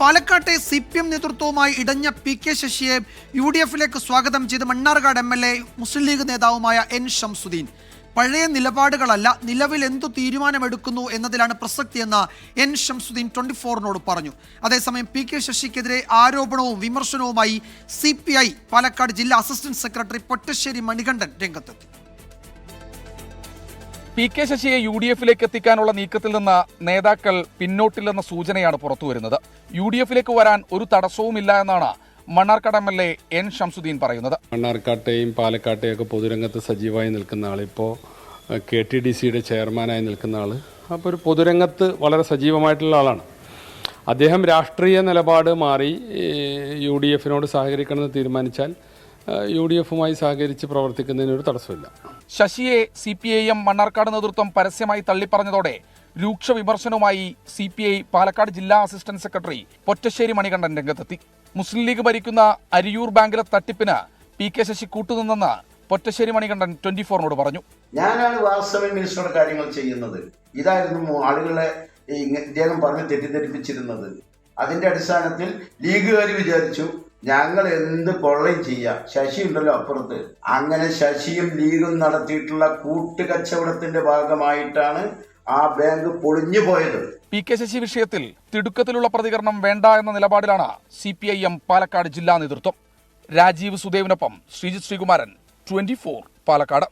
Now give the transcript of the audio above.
പാലക്കാട്ടെ CPM നേതൃത്വവുമായി ഇടഞ്ഞ PK ശശിയെ UDF-ലേക്ക് സ്വാഗതം ചെയ്ത് മണ്ണാർക്കാട് MLA മുസ്ലിം ലീഗ് നേതാവുമായ N ഷംസുദ്ദീൻ. പഴയ നിലപാടുകളല്ല, നിലവിൽ എന്തു തീരുമാനമെടുക്കുന്നു എന്നതിലാണ് പ്രസക്തിയെന്ന് N ഷംസുദ്ദീൻ 24-നോട് പറഞ്ഞു. അതേസമയം PK ശശിക്കെതിരെ ആരോപണവും വിമർശനവുമായി CPI പാലക്കാട് ജില്ലാ അസിസ്റ്റന്റ് സെക്രട്ടറി പൊറ്റശ്ശേരി മണികണ്ഠൻ രംഗത്തെത്തി. PK ശശിയെ UDF-ലേക്ക് എത്തിക്കാനുള്ള നീക്കത്തിൽ നിന്ന് നേതാക്കൾ പിന്നോട്ടില്ലെന്ന സൂചനയാണ് പുറത്തുവരുന്നത്. UDF-ലേക്ക് വരാൻ ഒരു തടസ്സവുമില്ല എന്നാണ് മണ്ണാർക്കാട് MLA N ഷംസുദ്ദീൻ പറയുന്നത്. മണ്ണാർക്കാട്ടെയും പാലക്കാട്ടെയും ഒക്കെ പൊതുരംഗത്ത് സജീവമായി നിൽക്കുന്ന ആൾ, ഇപ്പോൾ KTDCയുടെ ചെയർമാനായി നിൽക്കുന്ന ആൾ, അപ്പോൾ ഒരു പൊതുരംഗത്ത് വളരെ സജീവമായിട്ടുള്ള ആളാണ്. അദ്ദേഹം രാഷ്ട്രീയ നിലപാട് മാറി UDF-നോട് സഹകരിക്കണമെന്ന് തീരുമാനിച്ചാൽ UDF-മായി സഹകരിച്ച് പ്രവർത്തിക്കുന്നതിനൊരു തടസ്സമില്ല. ശശിയെ CPIM മണ്ണാർക്കാട് നേതൃത്വം പരസ്യമായി തള്ളിപ്പറഞ്ഞതോടെ രൂക്ഷ വിമർശനവുമായി CPI പാലക്കാട് ജില്ലാ അസിസ്റ്റന്റ് സെക്രട്ടറി പൊറ്റശ്ശേരി മണികണ്ഠൻ രംഗത്തെത്തി. മുസ്ലിം ലീഗ് ഭരിക്കുന്ന അരിയൂർ ബാങ്കിലെ തട്ടിപ്പിന് PK ശശി കൂട്ടുനിന്നെന്ന് പൊറ്റശ്ശേരി മണികണ്ഠൻ 24-നോട് പറഞ്ഞു. ഞാനാണ് വാസ്തവ മിനിസ്റ്ററുടെ കാര്യങ്ങൾ ചെയ്യുന്നത്. ഇതായിരുന്നു ആളുകളെ ഇദ്ദേഹം പറഞ്ഞ് തെറ്റിദ്ധരിപ്പിച്ചിരുന്നത്. അതിന്റെ അടിസ്ഥാനത്തിൽ ലീഗുകാർ വിചാരിച്ചു ഞങ്ങൾ എന്ത് കൊള്ളയും ചെയ്യാം, ശശി ഉണ്ടല്ലോ അപ്പുറത്ത്. അങ്ങനെ ശശിയും ലീഗും നടത്തിയിട്ടുള്ള കൂട്ടുകച്ചവടത്തിന്റെ ഭാഗമായിട്ടാണ് ആ ബാങ്ക് പൊളിഞ്ഞു പോയത്. PK ശശി വിഷയത്തിൽ തിടുക്കത്തിലുള്ള പ്രതികരണം വേണ്ട എന്ന നിലപാടിലാണ് CPIM പാലക്കാട് ജില്ലാ നേതൃത്വം. രാജീവ് സുദേവിനൊപ്പം ശ്രീജിത്ത് ശ്രീകുമാരൻ, 24 പാലക്കാട്.